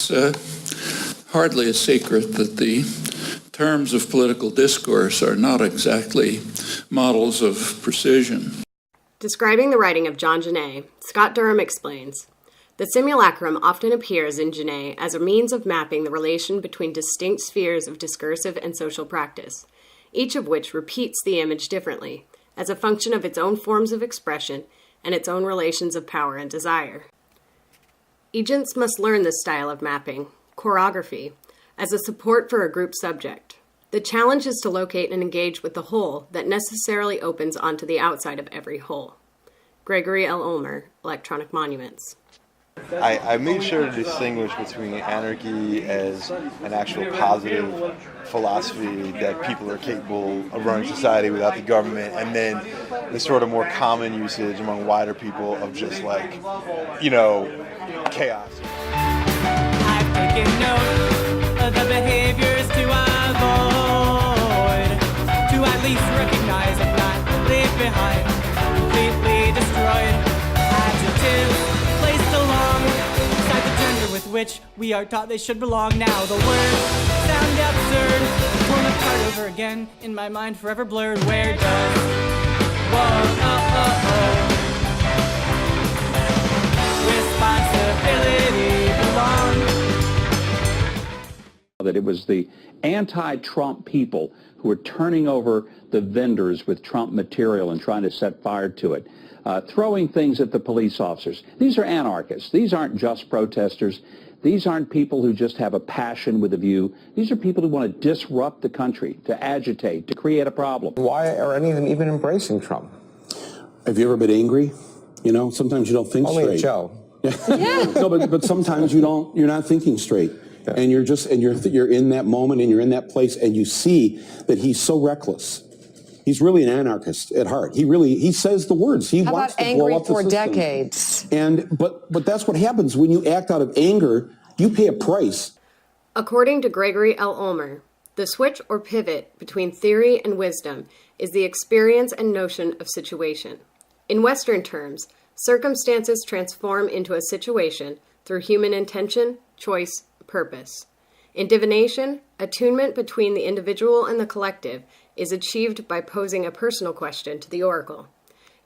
It's hardly a secret that the terms of political discourse are not exactly models of precision. Describing the writing of John Genet, Scott Durham explains, "The simulacrum often appears in Genet as a means of mapping the relation between distinct spheres of discursive and social practice, each of which repeats the image differently, as a function of its own forms of expression and its own relations of power and desire. Agents must learn this style of mapping, choragraphy, as a support for a group subject. The challenge is to locate and engage with the whole that necessarily opens onto the outside of every whole." Gregory L. Ulmer, Electronic Monuments. I made sure to distinguish between anarchy as an actual positive philosophy that people are capable of running society without the government, and then the sort of more common usage among wider people of just like, chaos. I've taken note of the behaviors to avoid, to at least recognize and not leave behind, completely destroyed. Adjectives placed alongside the gender with which we are taught they should belong. Now the words sound absurd, torn apart over again, in my mind forever blurred. Where does responsibility belong? That it was the anti-Trump people who were turning over the vendors with Trump material and trying to set fire to it, throwing things at the police officers. These are anarchists. These aren't just protesters. These aren't people who just have a passion with a view. These are people who want to disrupt the country, to agitate, to create a problem. Why are any of them even embracing Trump? Have you ever been angry? Sometimes you don't think straight. Only a Joe. Yeah. No, but sometimes you're not thinking straight. Yeah. And you're in that moment and you're in that place and you see that he's so reckless. He's really an anarchist at heart. He says the words. He wants to blow up the system. How about angry for decades? But that's what happens when you act out of anger. You pay a price. According to Gregory L. Ulmer, the switch or pivot between theory and wisdom is the experience and notion of situation. In Western terms, circumstances transform into a situation through human intention, choice, purpose. In divination, attunement between the individual and the collective is achieved by posing a personal question to the oracle.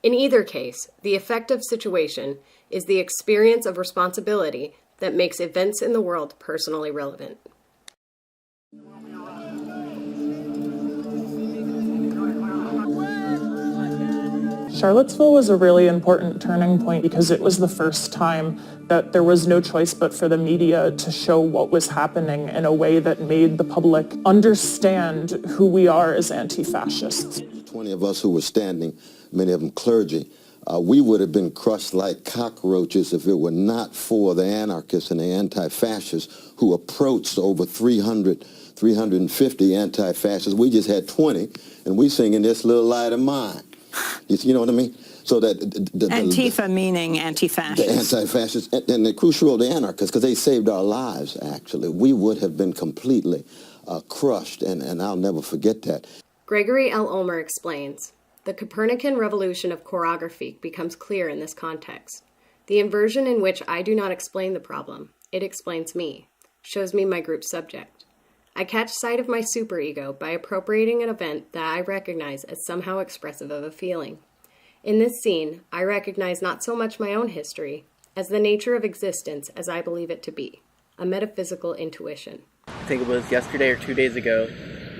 In either case, the effective situation is the experience of responsibility that makes events in the world personally relevant. Charlottesville was a really important turning point because it was the first time that there was no choice but for the media to show what was happening in a way that made the public understand who we are as anti-fascists. 20 of us who were standing, many of them clergy, we would have been crushed like cockroaches if it were not for the anarchists and the anti-fascists who approached over 350 anti-fascists. We just had 20, and we singing This Little Light of Mine. You know what I mean? So that Antifa meaning anti-fascist. The anti-fascists and the crucial role of the anarchists, because they saved our lives, actually. We would have been completely crushed, and I'll never forget that. Gregory L. Ulmer explains, the Copernican revolution of choragraphy becomes clear in this context. The inversion in which I do not explain the problem, it explains me, shows me my group subject. I catch sight of my superego by appropriating an event that I recognize as somehow expressive of a feeling. In this scene, I recognize not so much my own history as the nature of existence as I believe it to be, a metaphysical intuition. I think it was yesterday or 2 days ago,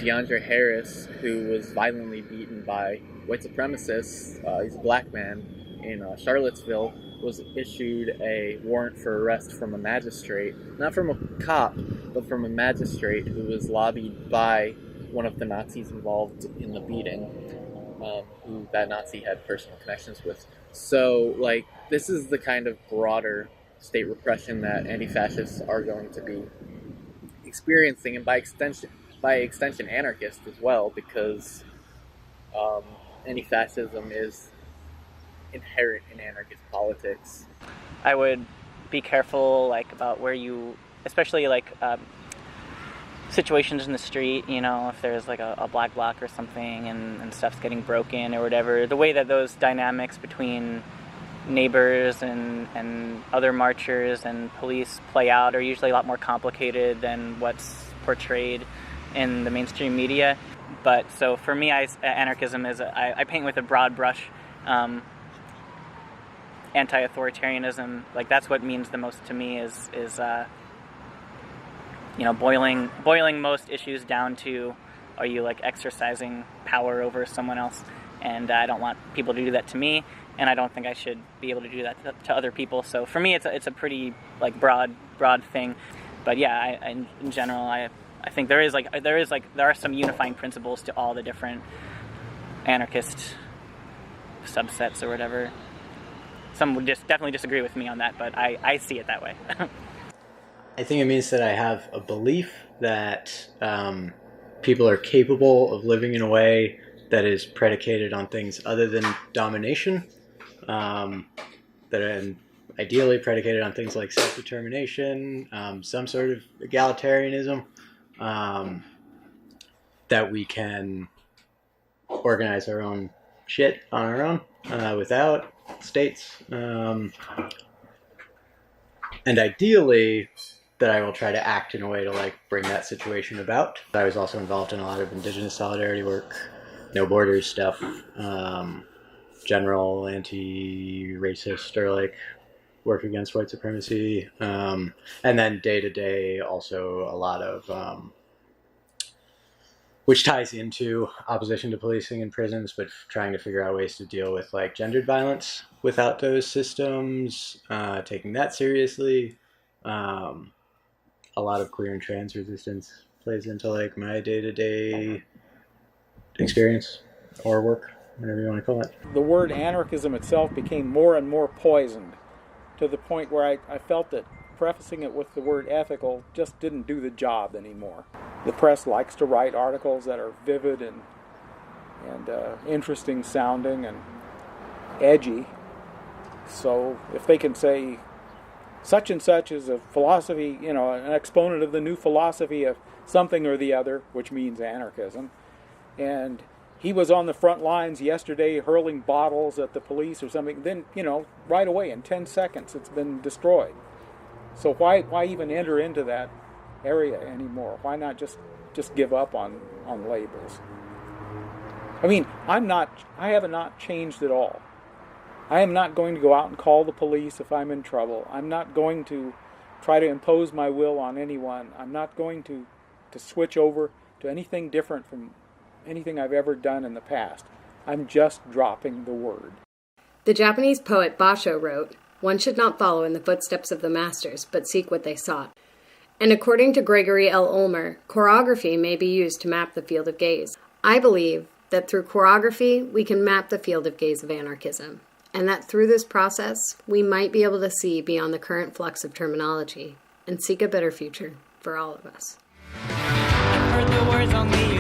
DeAndre Harris, who was violently beaten by white supremacists, he's a black man in Charlottesville, was issued a warrant for arrest from a magistrate, not from a cop, but from a magistrate who was lobbied by one of the Nazis involved in the beating, who that Nazi had personal connections with. So, this is the kind of broader state repression that anti-fascists are going to be experiencing, and by extension anarchists as well, because anti-fascism is inherent in anarchist politics. I would be careful about where you, especially situations in the street, if there's a black bloc or something and stuff's getting broken or whatever, the way that those dynamics between neighbors and other marchers and police play out are usually a lot more complicated than what's portrayed in the mainstream media. But so for me, anarchism is, I paint with a broad brush. Anti-authoritarianism, like that's what means the most to me is boiling most issues down to, are you like exercising power over someone else? And I don't want people to do that to me, and I don't think I should be able to do that to other people. So for me, it's a pretty like broad thing. But yeah, in general, I think there are some unifying principles to all the different anarchist subsets or whatever. Some would definitely disagree with me on that, but I see it that way. I think it means that I have a belief that people are capable of living in a way that is predicated on things other than domination, that are ideally predicated on things like self-determination, some sort of egalitarianism, that we can organize our own shit on our own without states, and ideally that I will try to act in a way to like bring that situation about. I was also involved in a lot of indigenous solidarity work, no borders stuff, general anti-racist or like work against white supremacy, and then day to day also a lot of which ties into opposition to policing in prisons, but trying to figure out ways to deal with like gendered violence without those systems, taking that seriously. A lot of queer and trans resistance plays into like my day-to-day experience or work, whatever you want to call it. The word anarchism itself became more and more poisoned to the point where I felt that prefacing it with the word ethical just didn't do the job anymore. The press likes to write articles that are vivid and interesting sounding and edgy. So if they can say such and such is a philosophy, an exponent of the new philosophy of something or the other, which means anarchism, and he was on the front lines yesterday hurling bottles at the police or something, then, right away in 10 seconds it's been destroyed. So why even enter into that area anymore? Why not just give up on labels? I mean, I have not changed at all. I am not going to go out and call the police if I'm in trouble. I'm not going to try to impose my will on anyone. I'm not going to switch over to anything different from anything I've ever done in the past. I'm just dropping the word. The Japanese poet Basho wrote, "One should not follow in the footsteps of the masters, but seek what they sought." And according to Gregory L. Ulmer, choragraphy may be used to map the field of gaze. I believe that through choragraphy, we can map the field of gaze of anarchism, and that through this process, we might be able to see beyond the current flux of terminology and seek a better future for all of us. I've heard the words only